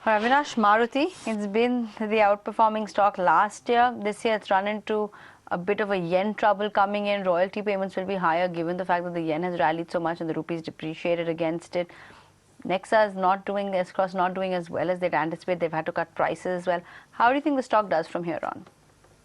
For Avinnash, Maruti, it's been the outperforming stock last year. This year it's run into a bit of a yen trouble coming in. Royalty payments will be higher given the fact that the yen has rallied so much and the rupee is depreciated against it. Nexa is not doing, S-Cross not doing as well as they'd anticipate. They've had to cut prices as well. How do you think the stock does from here on?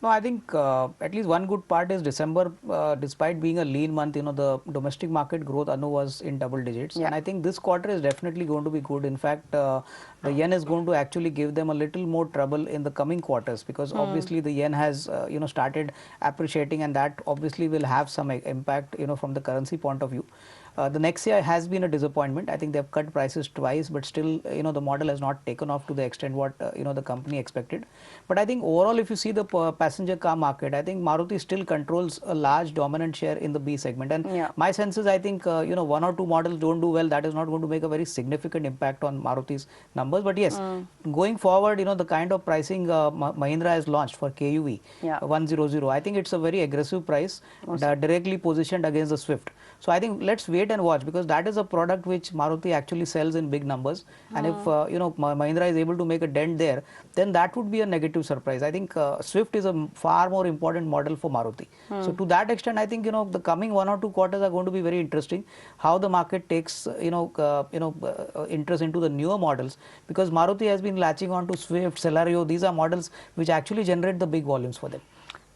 No, I think at least one good part is December, despite being a lean month, the domestic market growth, Anu, was in double digits. Yeah. And I think this quarter is definitely going to be good. In fact, the yen is going to actually give them a little more trouble in the coming quarters because obviously the yen has, started appreciating, and that obviously will have some impact, from the currency point of view. The next year has been a disappointment. I think they've cut prices twice, but still, the model has not taken off to the extent what, the company expected. But I think overall, if you see the passenger car market, I think Maruti still controls a large dominant share in the B segment. And my sense is, I think, one or two models don't do well. That is not going to make a very significant impact on Maruti's numbers. But yes, going forward, the kind of pricing Mahindra has launched for KUV 100, I think it's a very aggressive price, directly positioned against the Swift. So I think let's wait and watch, because that is a product which Maruti actually sells in big numbers. And if Mahindra is able to make a dent there, then that would be a negative surprise. I think Swift is a far more important model for Maruti. So to that extent, I think the coming 1 or 2 quarters are going to be very interesting. How the market takes interest into the newer models, because Maruti has been latching on to Swift, Celerio. These are models which actually generate the big volumes for them.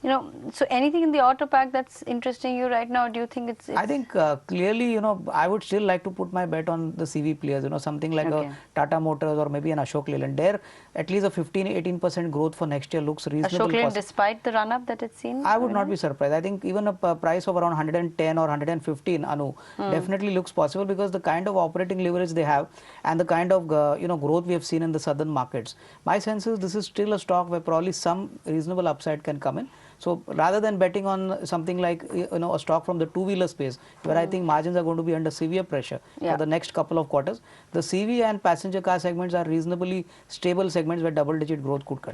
So anything in the auto pack that's interesting you right now? Do you think it's I think clearly, I would still like to put my bet on the CV players, something like a Tata Motors or maybe an Ashok Leyland. There, at least a 15-18% growth for next year looks reasonable. Ashok Leyland, despite the run-up that it's seen? I would not be surprised. I think even a price of around 110 or 115, Anu, definitely looks possible, because the kind of operating leverage they have and the kind of growth we have seen in the southern markets. My sense is this is still a stock where probably some reasonable upside can come in. So rather than betting on something like a stock from the two-wheeler space, where I think margins are going to be under severe pressure for the next couple of quarters, the CV and passenger car segments are reasonably stable segments where double-digit growth could continue.